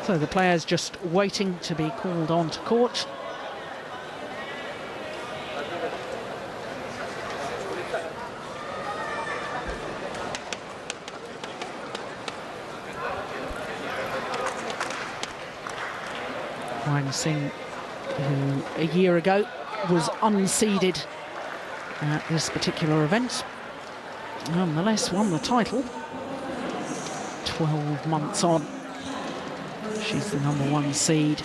So the players just waiting to be called on to court. Wang Xin, who a year ago was unseeded at this particular event, nonetheless won the title 12 months on. She's the #1 seed,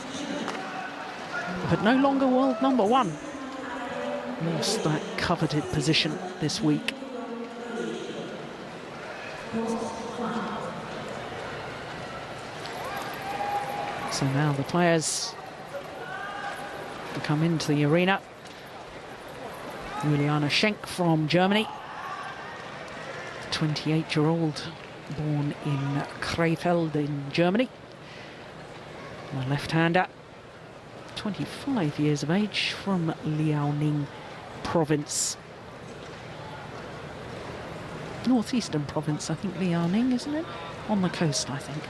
but no longer world #1. Lost that coveted position this week. So now the players come into the arena. Juliane Schenk from Germany, 28-year-old, born in Krefeld in Germany. The left-hander, 25 years of age, from Liaoning province. Northeastern province, I think, Liaoning, isn't it? On the coast, I think.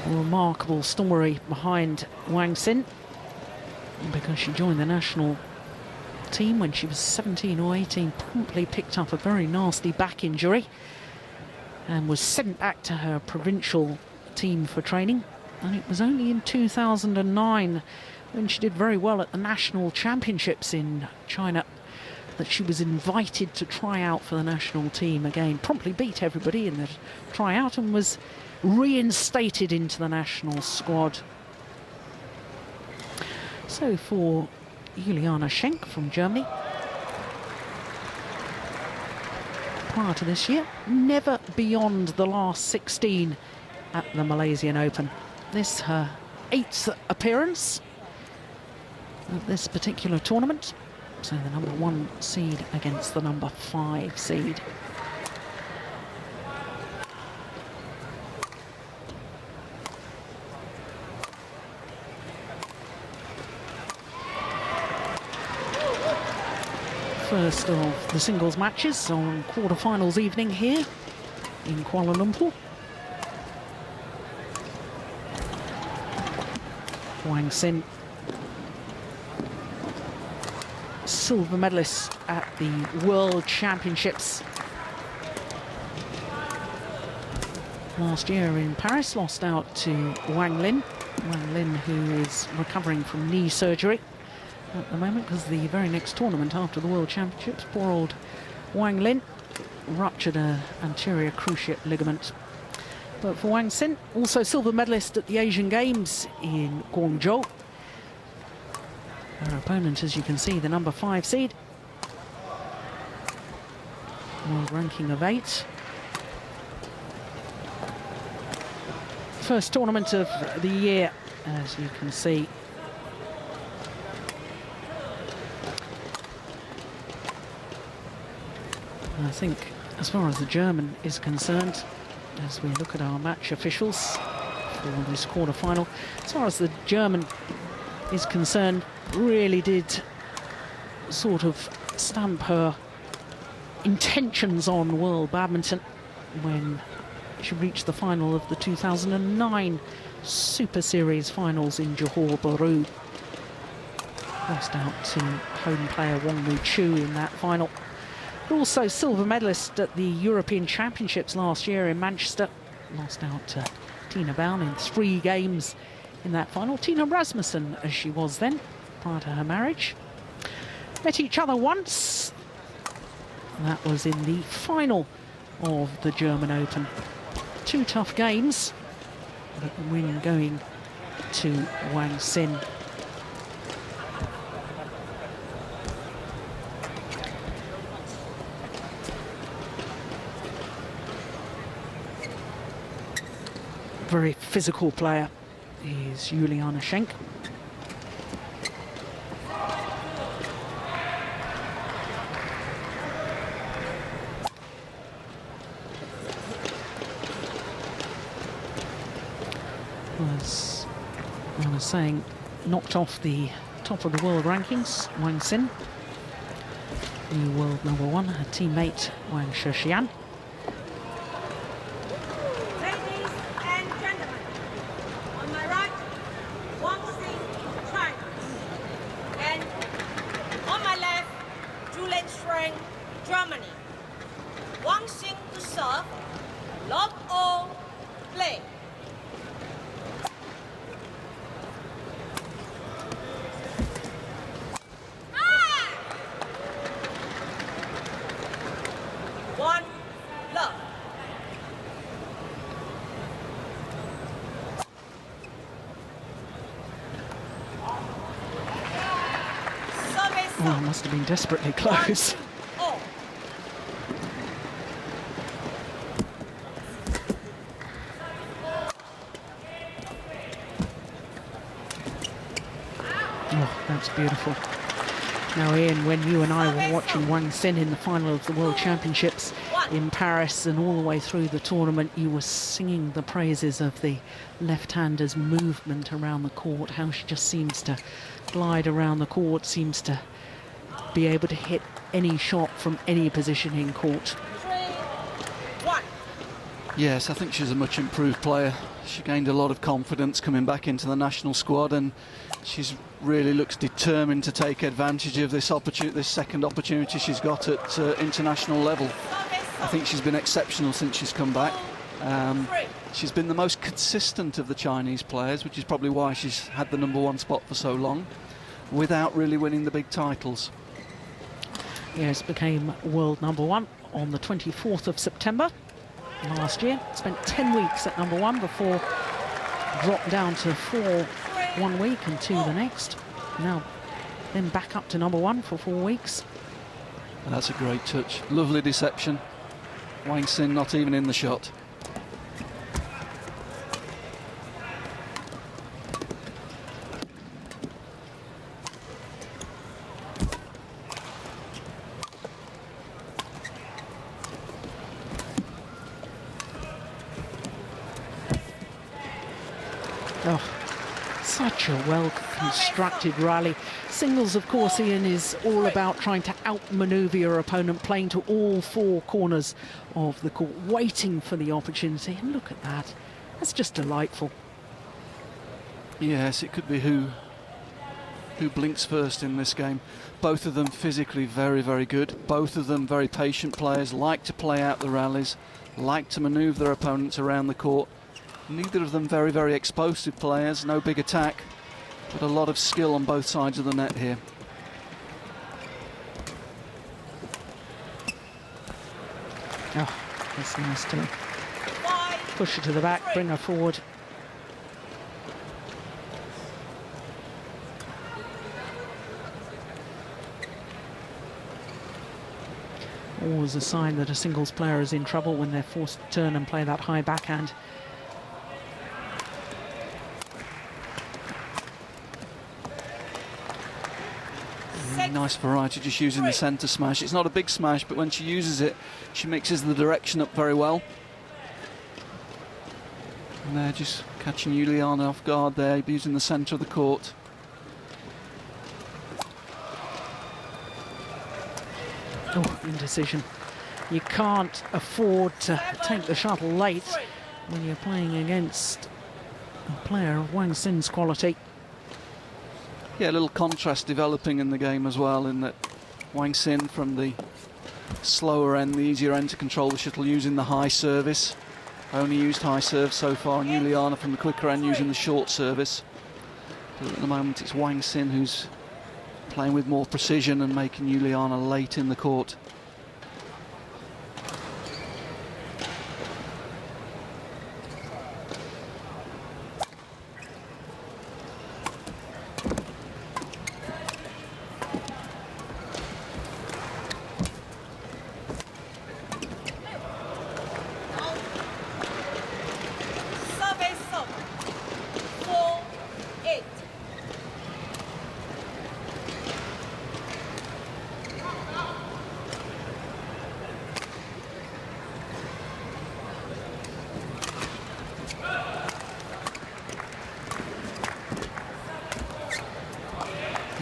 A remarkable story behind Wang Xin, because she joined the national team when she was 17 or 18, promptly picked up a very nasty back injury and was sent back to her provincial team for training. And it was only in 2009, when she did very well at the national championships in China, that she was invited to try out for the national team again. Promptly beat everybody in the tryout and was reinstated into the national squad. So for Juliane Schenk from Germany, prior to this year, never beyond the last 16 at the Malaysian Open. This her 8th appearance of this particular tournament. So the #1 seed against the #5 seed. First of the singles matches on quarter-finals evening here in Kuala Lumpur. Wang Xin, silver medalist at the World Championships last year in Paris, lost out to Wang Lin. Wang Lin, who is recovering from knee surgery at the moment, because the very next tournament after the World Championships, poor old Wang Lin ruptured an anterior cruciate ligament. But for Wang Xin, also silver medalist at the Asian Games in Guangzhou. Her opponent, as you can see, the #5 seed. World ranking of 8. First tournament of the year, as you can see. I think, as far as the German is concerned, as we look at our match officials for this quarter-final, as far as the German is concerned, really did sort of stamp her intentions on world badminton when she reached the final of the 2009 Super Series finals in Johor Bahru. Lost out to home player Wang Chu in that final. Also silver medalist at the European Championships last year in Manchester. Lost out to Tina Baun in 3 games in that final. Tina Rasmussen, as she was then, prior to her marriage. Met each other once. That was in the final of the German Open. 2 tough games, but the win going to Wang Xin. Very physical player is Juliane Schenk. As I was saying, knocked off the top of the world rankings, Wang Xin, new world #1, her teammate Wang Shixian. Lock all, play. One, love. Oh, it must have been desperately close. Oh. Oh, that's beautiful. Now, Ian, when you and I were watching Wang Xin in the final of the World Championships in Paris and all the way through the tournament, you were singing the praises of the left-hander's movement around the court, how she just seems to glide around the court, seems to be able to hit any shot from any position in court. 3, 1. Yes, I think she's a much improved player. She gained a lot of confidence coming back into the national squad, and she's really looks determined to take advantage of this opportunity, this second opportunity she's got at international level. I think she's been exceptional since she's come back. She's been the most consistent of the Chinese players, which is probably why she's had the #1 spot for so long, without really winning the big titles. Yes, became world #1 on the 24th of September last year. Spent 10 weeks at #1 before dropped down to 4 one week and 2 the next. Now then back up to #1 for 4 weeks. And that's a great touch. Lovely deception. Wang Xin not even in the shot. Oh, such a well-constructed rally. Singles, of course, Ian, is all about trying to outmaneuver your opponent, playing to all 4 corners of the court, waiting for the opportunity. And look at that. That's just delightful. Yes, it could be who blinks first in this game. Both of them physically very, very good. Both of them very patient players, like to play out the rallies, like to manoeuvre their opponents around the court. Neither of them very, very explosive players, no big attack, but a lot of skill on both sides of the net here. Oh, that's nice to push her to the back, bring her forward. Always a sign that a singles player is in trouble when they're forced to turn and play that high backhand. Nice variety, just using the centre smash. It's not a big smash, but when she uses it, she mixes the direction up very well. And they're just catching Juliane off guard there, using the centre of the court. Oh, indecision. You can't afford to take the shuttle late when you're playing against a player of Wang Xin's quality. Yeah, a little contrast developing in the game as well, in that Wang Xin from the slower end, the easier end to control the shuttle, using the high service. Only used high serve so far, and Juliane from the quicker end using the short service. But at the moment it's Wang Xin who's playing with more precision and making Juliane late in the court.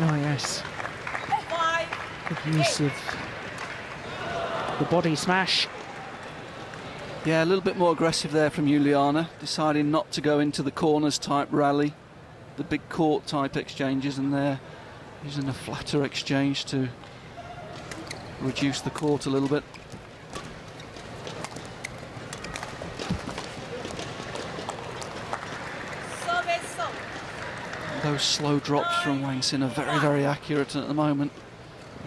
Oh, yes. Good use of the body smash. Yeah, a little bit more aggressive there from Juliane, deciding not to go into the corners type rally, the big court type exchanges, and they're using a flatter exchange to reduce the court a little bit. those slow drops from Wang Xin are very, very accurate at the moment.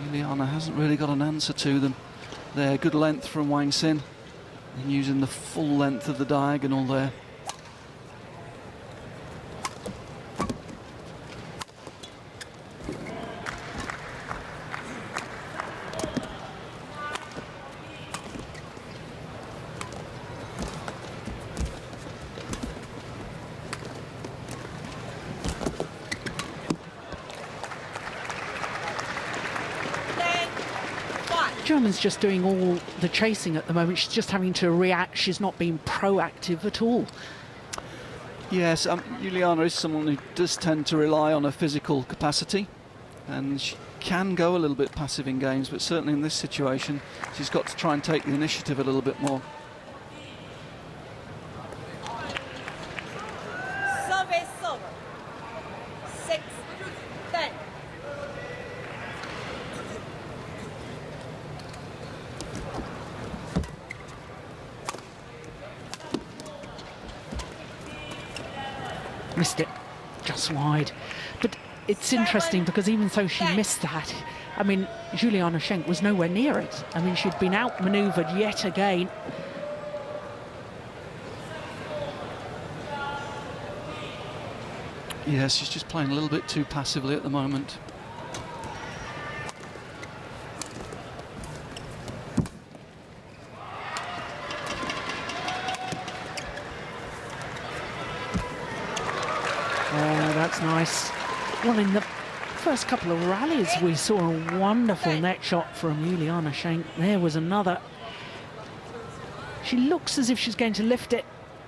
Juliane hasn't really got an answer to them. There, good length from Wang Xin, and using the full length of the diagonal there. German's just doing all the chasing at the moment. She's just having to react. She's not being proactive at all. Yes, Juliane is someone who does tend to rely on her physical capacity, and she can go a little bit passive in games, but certainly in this situation she's got to try and take the initiative a little bit more. Service over. 6-10. Missed it just wide. But it's interesting because even though she missed that, I mean, Juliane Schenk was nowhere near it. I mean, she'd been outmaneuvered yet again. Yes, she's just playing a little bit too passively at the moment. Oh, that's nice. Well, in the first couple of rallies, we saw a wonderful net shot from Juliane Schenk. There was another. She looks as if she's going to lift it,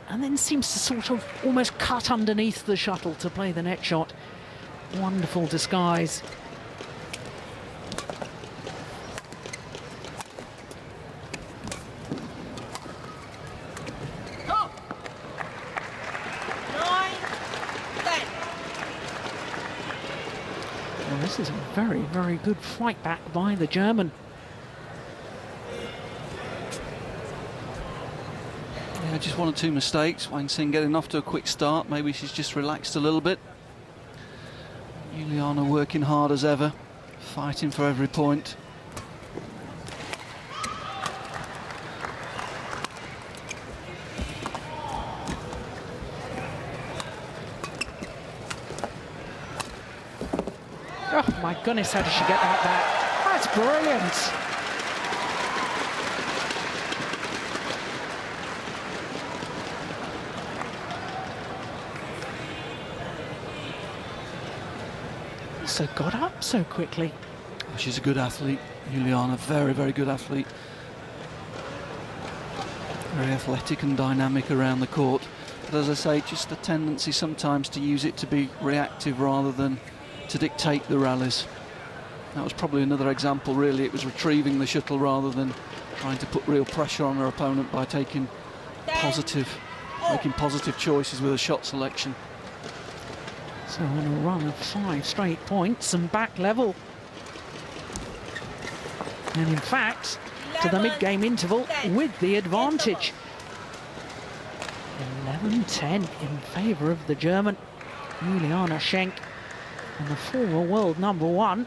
and then seems to sort of almost cut underneath the shuttle to play the net shot. Wonderful disguise. Well, this is a very, very good fight back by the German. Yeah, just one or two mistakes. Wang Xin getting off to a quick start. Maybe she's just relaxed a little bit. Juliane working hard as ever, fighting for every point. Oh my goodness, how did she get that back? That's brilliant. So got up so quickly. She's a good athlete, Juliane, a very, very good athlete. Very athletic and dynamic around the court. But as I say, just a tendency sometimes to use it to be reactive rather than to dictate the rallies. That was probably another example, really. It was retrieving the shuttle rather than trying to put real pressure on her opponent by making positive choices with her shot selection. So on a run of 5 straight points and back level. And in fact, to the mid-game interval with the advantage. 11-10 in favour of the German, Juliane Schenk, and the former world #1,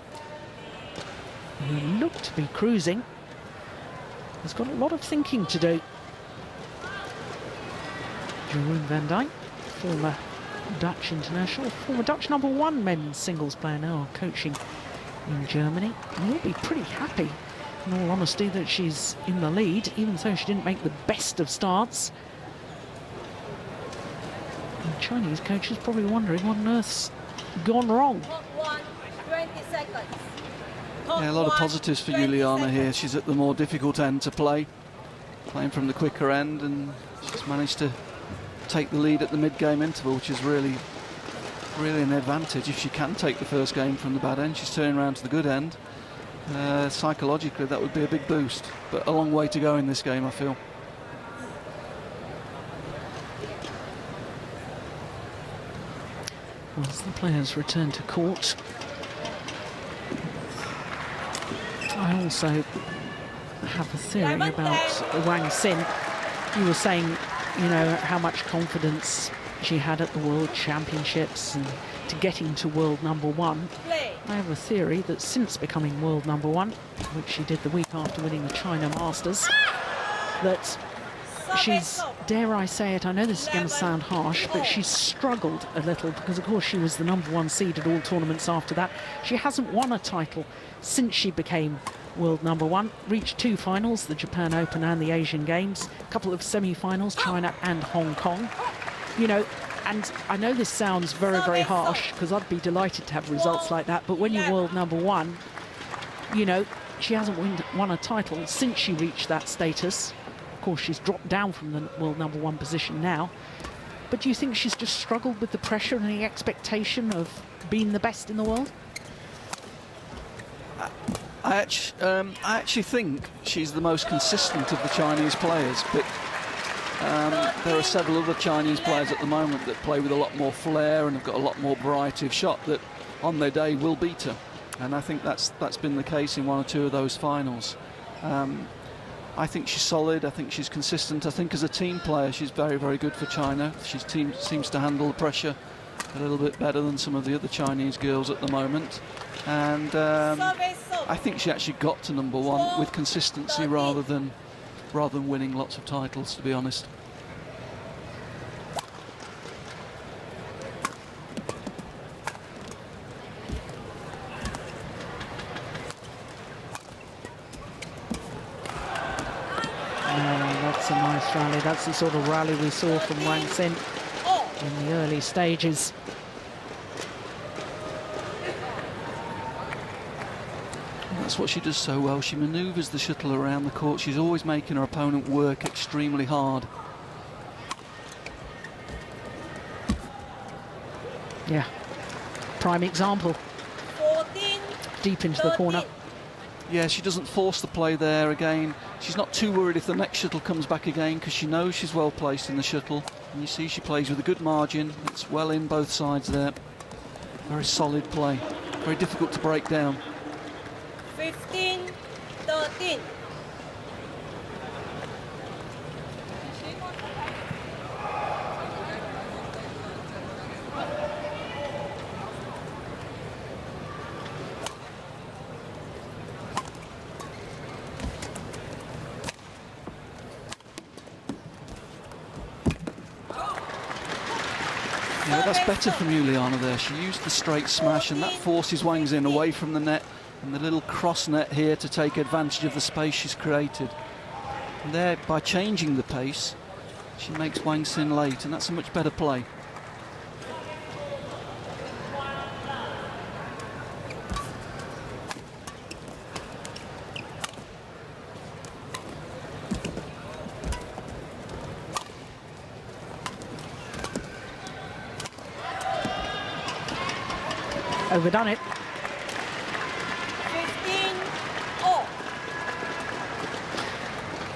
who looked to be cruising, has got a lot of thinking to do. Jeroen van Dijk, former Dutch international, former Dutch #1 men's singles player, now coaching in Germany. And we'll be pretty happy, in all honesty, that she's in the lead, even though she didn't make the best of starts. And Chinese coach is probably wondering what on earth's gone wrong. 20 seconds. Yeah, a lot of positives for Juliane here. She's at the more difficult end to play, playing from the quicker end, and she's managed to take the lead at the mid-game interval, which is really an advantage. If she can take the first game from the bad end, she's turning around to the good end. Psychologically, that would be a big boost, but a long way to go in this game, I feel. As the players return to court, I also have a theory about Wang Xin. You were saying, you know, how much confidence she had at the World Championships and to getting to world #1. Play. I have a theory that since becoming world #1, which she did the week after winning the China Masters, that she's, dare I say it, I know this is going to sound harsh, but she's struggled a little because, of course, she was the #1 seed at all tournaments after that. She hasn't won a title since she became world #1. Reached 2 finals, the Japan Open and the Asian Games, a couple of semi-finals, China and Hong Kong. You know, and I know this sounds very, very harsh because I'd be delighted to have results like that, but when you're world #1, you know, she hasn't won a title since she reached that status. Of course, she's dropped down from the world #1 position now. But do you think she's just struggled with the pressure and the expectation of being the best in the world? I actually think she's the most consistent of the Chinese players, but there are several other Chinese players at the moment that play with a lot more flair and have got a lot more variety of shot that on their day will beat her. And I think that's been the case in 1 or 2 of those finals. I think she's solid, I think she's consistent. I think as a team player she's very, very good for China. She seems to handle the pressure a little bit better than some of the other Chinese girls at the moment. And I think she actually got to #1 with consistency rather than winning lots of titles, to be honest. That's a nice rally. That's the sort of rally we saw from Wang Xin in the early stages. That's what she does so well. She manoeuvres the shuttle around the court. She's always making her opponent work extremely hard. Yeah, prime example. 14. Deep into the corner. Yeah, she doesn't force the play there again. She's not too worried if the next shuttle comes back again because she knows she's well placed in the shuttle. And you see she plays with a good margin. It's well in both sides there. Very solid play. Very difficult to break down. 15, 13. Yeah, that's better from Juliane there. She used the straight smash and that forces Wang Xin away from the net, and the little cross net here to take advantage of the space she's created. And there, by changing the pace, she makes Wang Xin late, and that's a much better play. Overdone it. 15-all.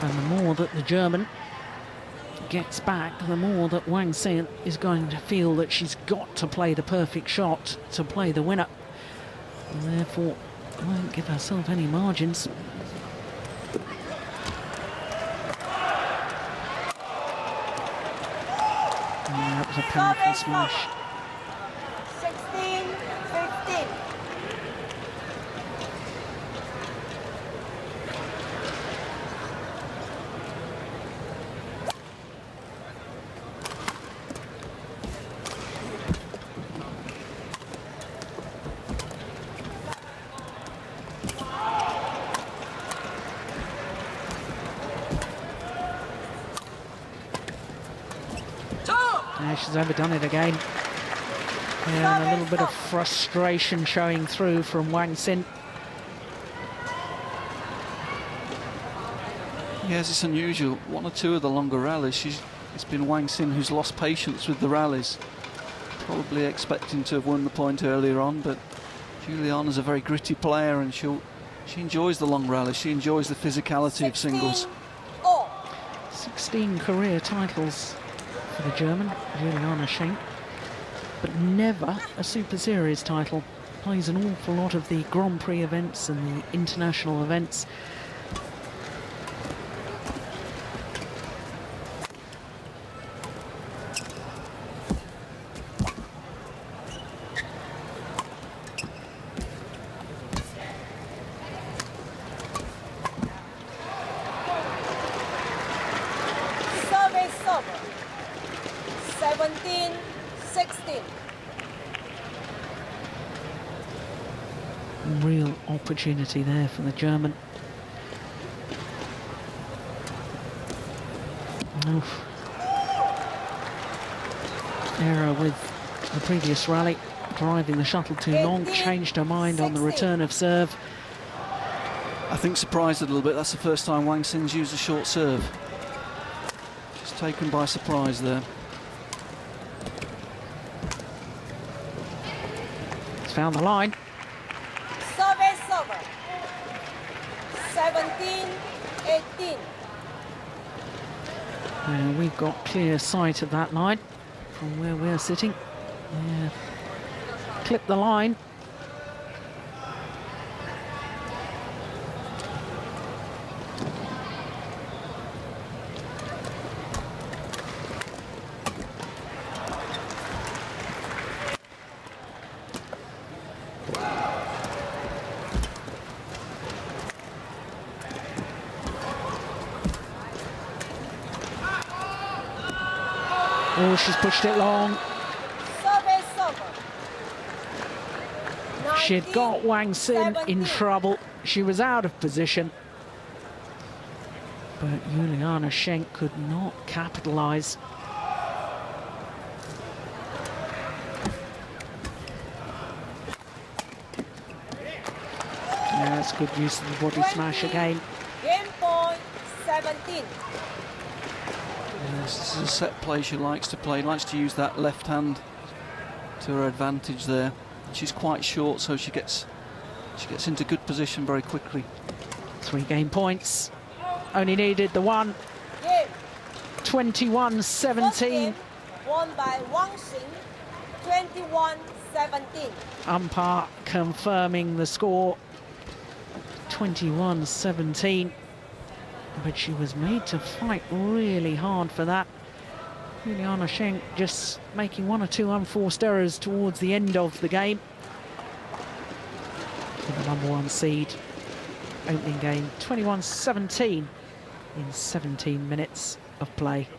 And the more that the German gets back, the more that Wang Xin is going to feel that she's got to play the perfect shot to play the winner. And therefore, won't give herself any margins. And that was a powerful smash. 16-15. Yeah, she's overdone it again. Yeah, and a little bit of frustration showing through from Wang Xin. Yes, it's unusual. 1 or 2 of the longer rallies, it's been Wang Xin who's lost patience with the rallies. Probably expecting to have won the point earlier on, but Juliane is a very gritty player and she enjoys the long rallies. She enjoys the physicality of singles. 16 career titles for the German, Juliane Schenk, but never a Super Series title. Plays an awful lot of the Grand Prix events and the international events. 17, 16. Real opportunity there for the German. Oof. Error with the previous rally, driving the shuttle too long, changed her mind on the return of serve. I think surprised a little bit. That's the first time Wang Xin's used a short serve. She's taken by surprise there. It's found the line. Service over. 17, 18. And we've got clear sight of that line from where we're sitting. Yeah. Clip the line. Oh, she's pushed it long. Service over. She'd 19, got Wang Xin in 17. trouble. She was out of position. But Juliane Schenk could not capitalise. Yeah, that's good use of the body smash again. Game point, 17. Yes, this is a set play she likes to play. Likes to use that left hand to her advantage there. She's quite short, so she gets into good position very quickly. 3 game points. Only needed the one. Game. 21-17. First game won by Wang Xin, 21-17. Umpire confirming the score. 21-17. But she was made to fight really hard for that. Juliane Schenk just making 1 or 2 unforced errors towards the end of the game. For the #1 seed. Opening game 21-17 in 17 minutes of play.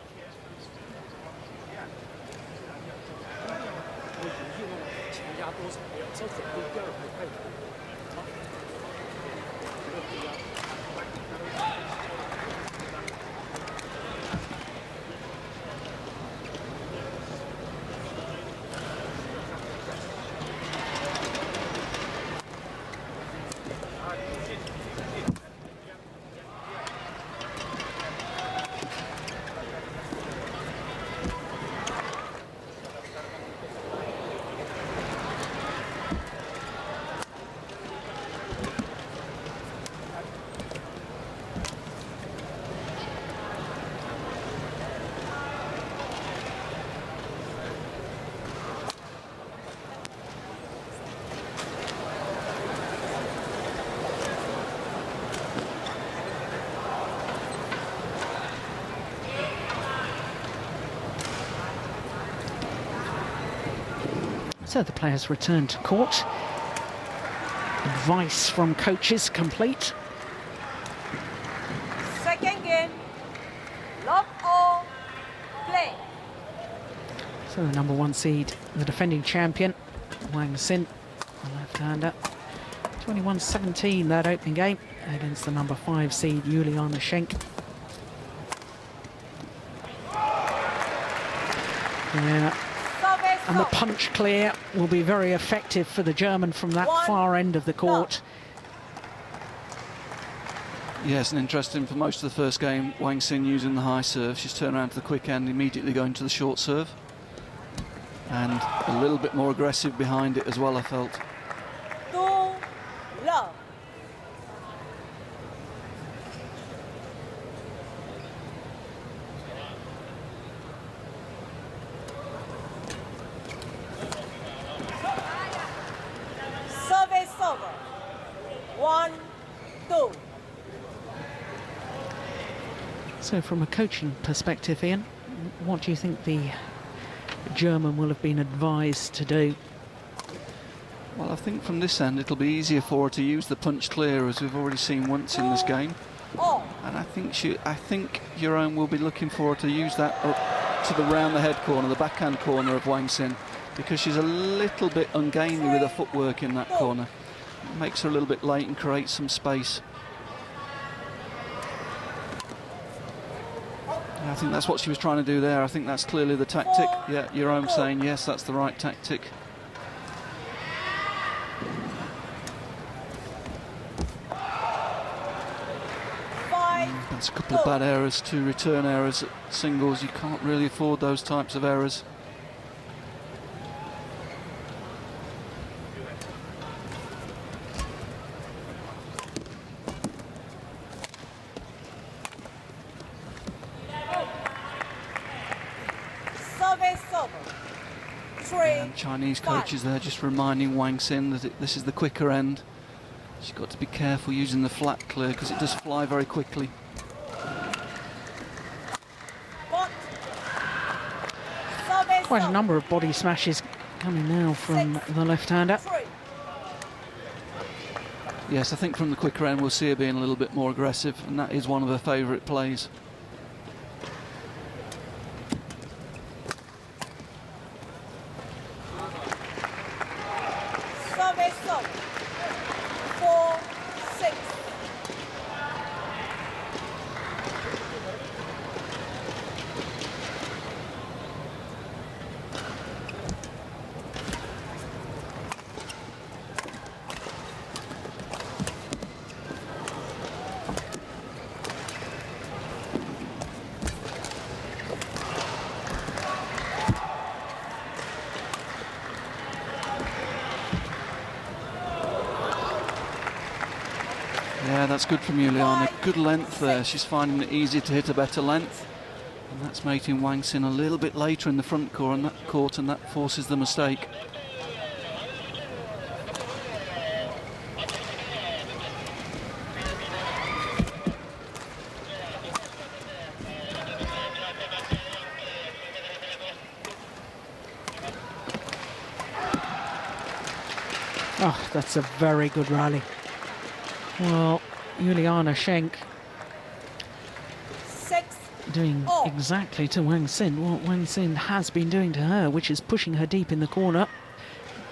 So the players return to court. Advice from coaches complete. Second game, love all, play. So the #1 seed, the defending champion, Wang Xin, the left-hander. 21-17 that opening game against the #5 seed, Juliane Schenk. Yeah. And the punch clear will be very effective for the German from that far end of the court. Yes, and interesting for most of the first game, Wang Xin using the high serve. She's turned around to the quick end, immediately going to the short serve. And a little bit more aggressive behind it as well, I felt. 2 love. Service over. 1, 2. So from a coaching perspective, Ian, what do you think the German will have been advised to do? Well, I think from this end it'll be easier for her to use the punch clear, as we've already seen once in this game. Oh. And I think Jeroen will be looking for her to use that to the round the head corner, the backhand corner of Wang Xin, because she's a little bit ungainly with her footwork in that corner. It makes her a little bit late and creates some space. I think that's what she was trying to do there. I think that's clearly the tactic. Yeah, Jerome saying yes, that's the right tactic. That's a couple of bad errors, 2 return errors at singles. You can't really afford those types of errors. And Chinese coaches there just reminding Wang Xin that this is the quicker end. She's got to be careful using the flat clear because it does fly very quickly. Quite a number of body smashes coming now from the left-hander. Yes, I think from the quicker end we'll see her being a little bit more aggressive, and that is one of her favourite plays. Yeah, that's good from Juliane. Good length there. She's finding it easy to hit a better length. And that's making Wang Xin a little bit later in the front court, and that forces the mistake. Oh, that's a very good rally. Well, Juliane Schenk doing exactly to Wang Xin what Wang Xin has been doing to her, which is pushing her deep in the corner.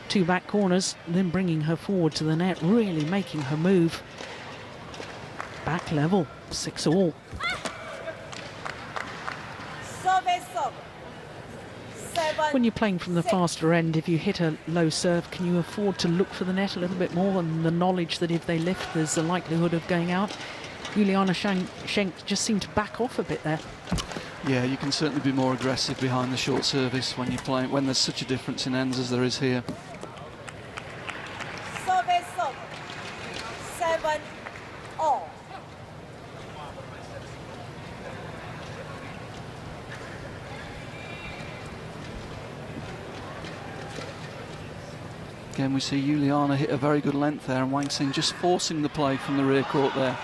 2 back corners, then bringing her forward to the net, really making her move. Back level, 6-all. When you're playing from the faster end, if you hit a low serve, can you afford to look for the net a little bit more, and the knowledge that if they lift, there's a likelihood of going out? Juliane Schenk just seemed to back off a bit there. Yeah, you can certainly be more aggressive behind the short service when you're playing, when there's such a difference in ends as there is here. 7-all. Again, we see Juliane hit a very good length there, and Wang Xin just forcing the play from the rear court there.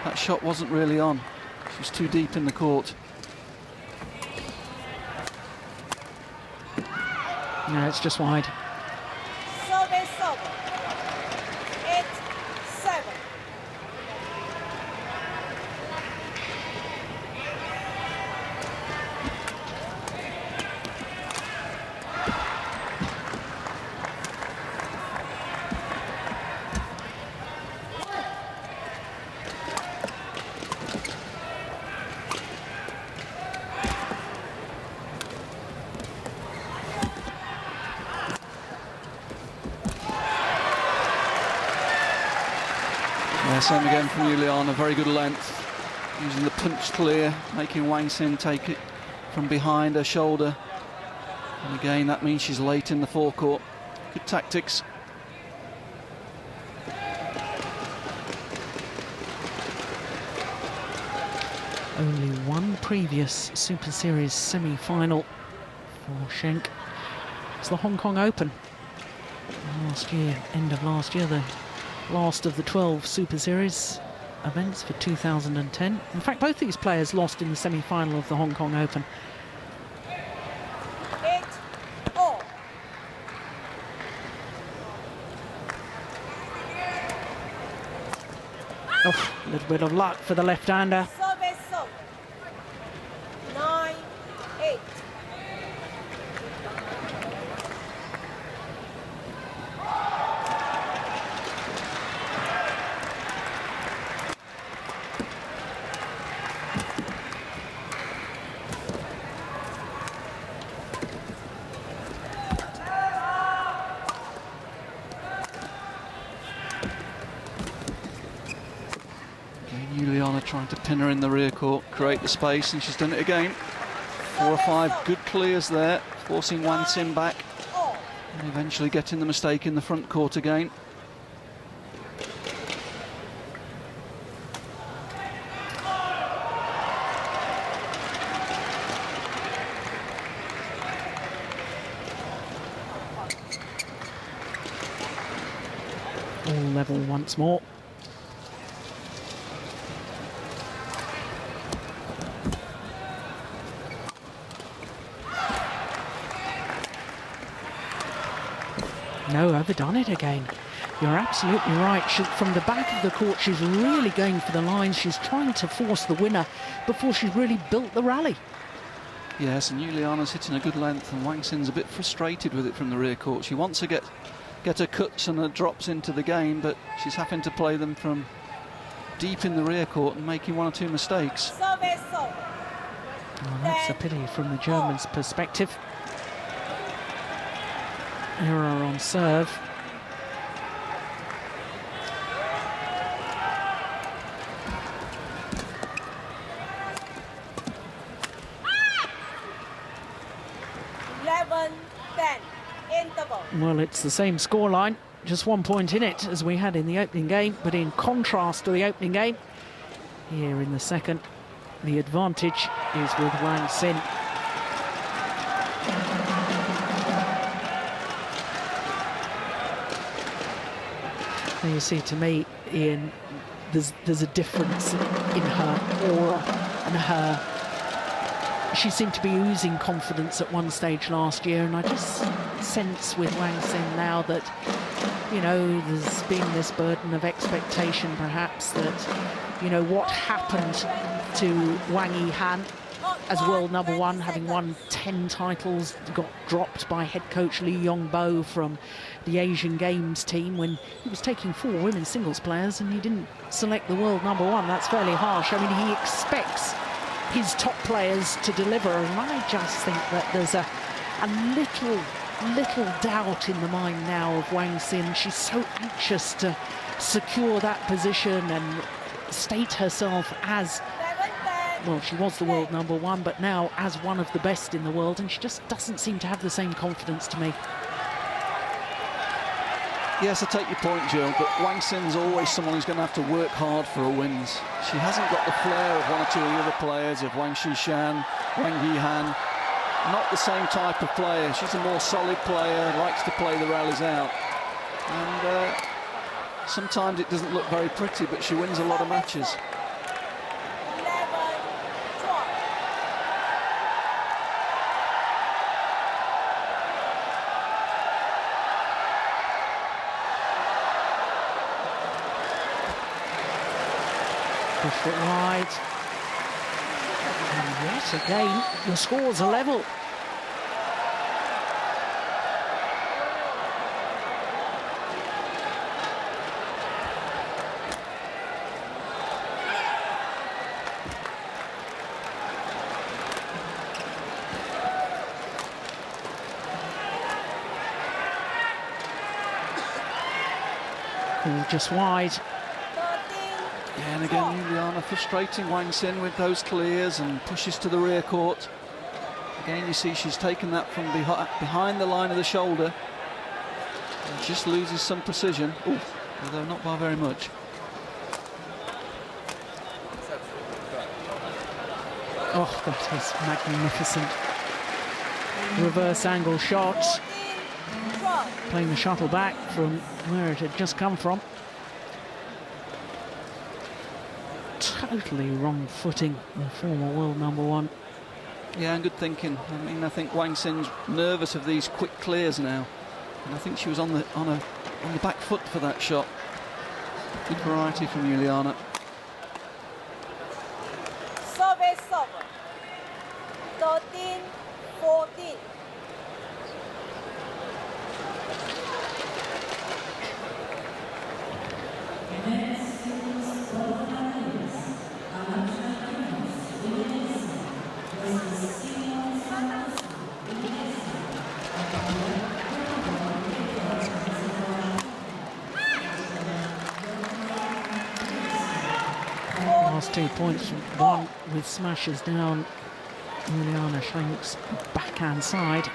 That shot wasn't really on. She's too deep in the court. No, it's just wide. Service over. 8-7. Same again from Juliane, very good length, using the punch clear, making Wang Xin take it from behind her shoulder. And again, that means she's late in the forecourt. Good tactics. Only one previous Super Series semi-final for Schenk. It's the Hong Kong Open. Last year, end of last year, the last of the 12 Super Series events for 2010. In fact, both these players lost in the semi-final of the Hong Kong Open. 8-all. Oh, a little bit of luck for the left-hander. Service over. 9-8. pin her in the rear court, create the space, and she's done it again. 4 or 5 good clears there, forcing Wang Xin back, and eventually getting the mistake in the front court again. All level once more. No, overdone it again. You're absolutely right. From the back of the court, she's really going for the lines. She's trying to force the winner before she's really built the rally. Yes, and Juliane's hitting a good length, and Wang Xin's a bit frustrated with it from the rear court. She wants to get her cuts and her drops into the game, but she's having to play them from deep in the rear court and making 1 or 2 mistakes. Well, that's a pity from the Germans' perspective. Error on serve. Well, it's the same scoreline, just 1 point in it as we had in the opening game, but in contrast to the opening game, here in the second, the advantage is with Wang Xin. And you see, to me, Ian, there's a difference in her aura and her. She seemed to be oozing confidence at one stage last year, and I just sense with Wang Xin now that, you know, there's been this burden of expectation, perhaps, that, you know, what happened to Wang Yihan as world #1, having won 10 titles, got dropped by head coach Lee Yongbo from the Asian Games team when he was taking 4 women's singles players and he didn't select the world #1. That's fairly harsh. I mean, he expects his top players to deliver, and I just think that there's a little doubt in the mind now of Wang Xin. She's so anxious to secure that position and state herself as, well, she was the world #1, but now as one of the best in the world, and she just doesn't seem to have the same confidence to me. Yes, I take your point, Jill, but Wang Xin's always someone who's going to have to work hard for her wins. She hasn't got the flair of 1 or 2 of the other players, of Wang Xishan, Wang Yihan. Not the same type of player. She's a more solid player, likes to play the rallies out. And sometimes it doesn't look very pretty, but she wins a lot of matches. Pushed it wide. And yet again, the scores are level. Just wide. Yeah, and again, Juliane frustrating Wang Xin with those clears and pushes to the rear court. Again, you see she's taken that from behind the line of the shoulder and just loses some precision. Ooh, although not by very much. Oh, that is magnificent. Reverse angle shot. Playing the shuttle back from where it had just come from. Totally wrong footing, the former world #1. Yeah, and good thinking. I mean, I think Wang Xin's nervous of these quick clears now, and I think she was on the back foot for that shot. Good variety from Juliane. Service over. 13-14. 2 points, one with smashes down Juliane Schenk's backhand side.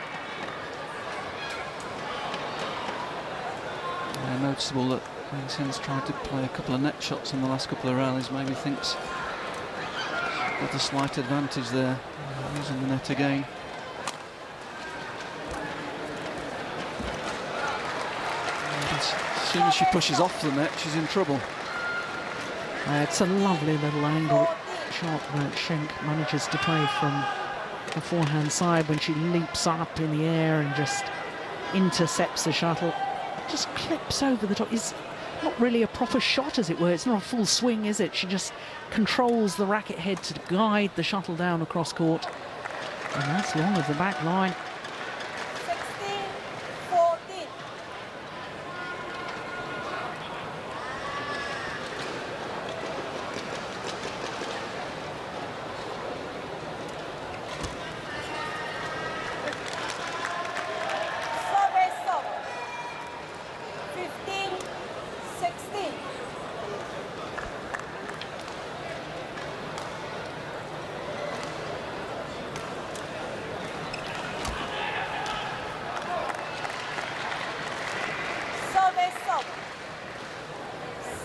Yeah, noticeable that Wang Xin's tried to play a couple of net shots in the last couple of rallies. Maybe thinks she's got a slight advantage there, using the net again. As soon as she pushes off the net, she's in trouble. It's a lovely little angle shot that Schenk manages to play from the forehand side when she leaps up in the air and just intercepts the shuttle. Just clips over the top. It's not really a proper shot, as it were. It's not a full swing, is it? She just controls the racket head to guide the shuttle down across court. And that's long of the back line. 16-14. Service over. 15-16. Service over.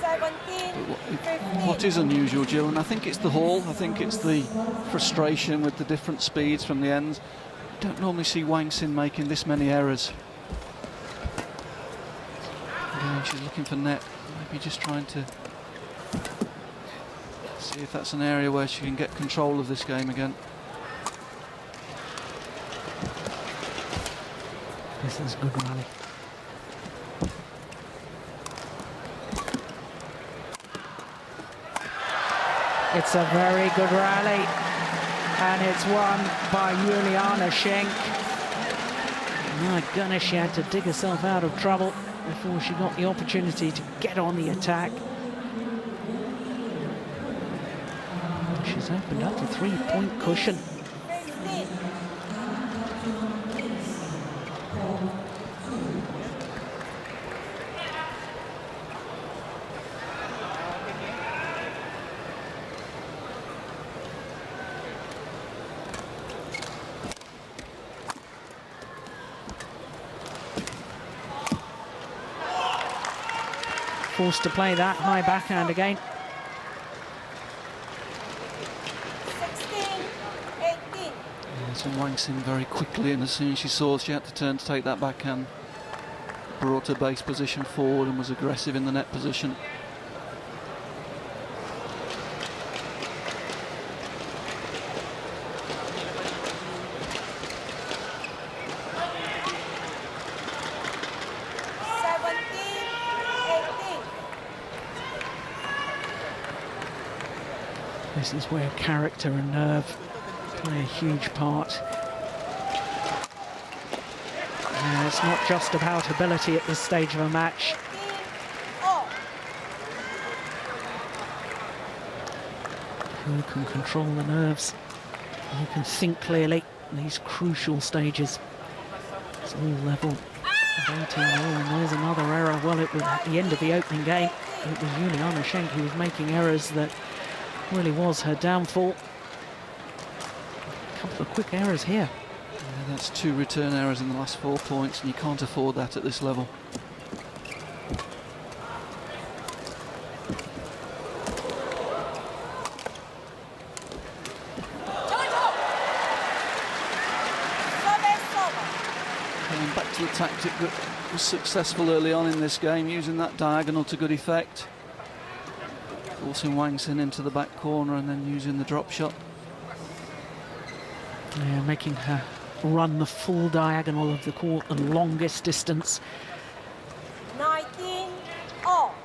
17-15. What is unusual, Jill, and I think it's the haul, I think it's the frustration with the different speeds from the ends. You don't normally see Wang Xin making this many errors. Again, she's looking for net, maybe just trying to see if that's an area where she can get control of this game again. This is a good rally. It's a very good rally, and it's won by Juliane Schenk. My goodness, she had to dig herself out of trouble before she got the opportunity to get on the attack. She's opened up a 3-point cushion. 15. Forced to play that high backhand again. 16-18. So Wang Xin very quickly, and as soon as she saw she had to turn to take that backhand, brought her base position forward and was aggressive in the net position. This is where character and nerve play a huge part. It's not just about ability at this stage of a match. Who can control the nerves? Who can think clearly in these crucial stages? It's all level at 18-all, and there's another error. Well, it was at the end of the opening game. It was Juliane Schenk who was making errors that really was her downfall. A couple of quick errors here. Yeah, that's 2 return errors in the last 4 points, and you can't afford that at this level. Going back to the tactic that was successful early on in this game, using that diagonal to good effect. Forcing Wang Xin into the back corner and then using the drop shot. Yeah, making her run the full diagonal of the court, the longest distance. 19-all.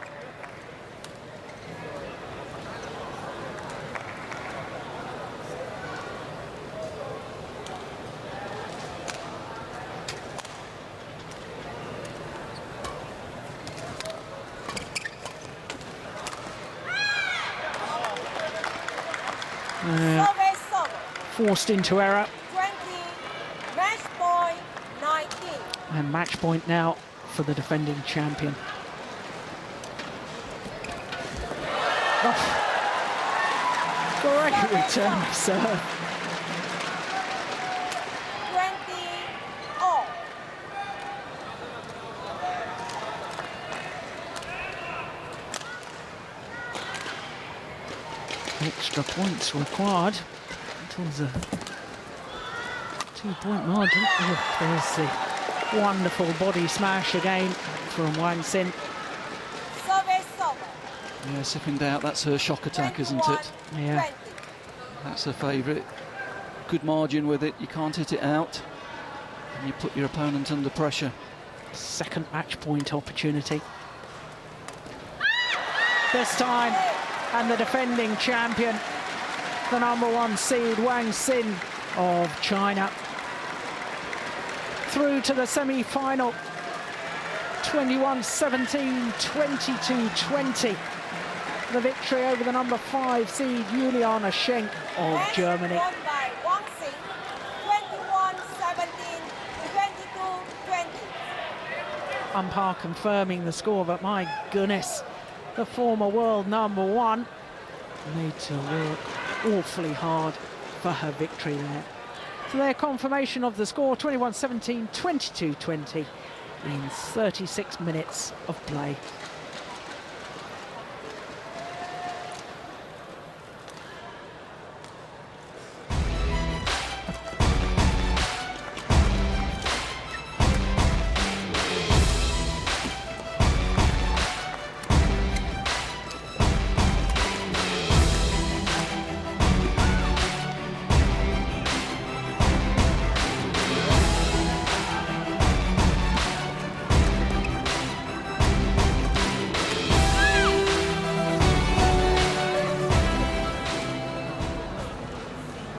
Forced into error. 20, match point 19. And match point now for the defending champion. Great return of serve. 20-all. Extra points required. Towards a 2-point margin. Oh, there's the wonderful body smash again from Wang Xin. Service over. Yes, if in doubt, that's her shock attack, isn't it? Yeah. 20. That's her favourite. Good margin with it. You can't hit it out. And you put your opponent under pressure. Second match point opportunity. This time, and the defending champion, the #1 seed, Wang Xin of China, through to the semi-final. 21-17, 22-20. The victory over the #5 seed, Juliane Schenk of Match Germany. won by Wang Xin. 21-17, 22-20. Umpire confirming the score, but my goodness, the former world #1 need to work awfully hard for her victory there. So their confirmation of the score, 21-17, 22-20 in 36 minutes of play.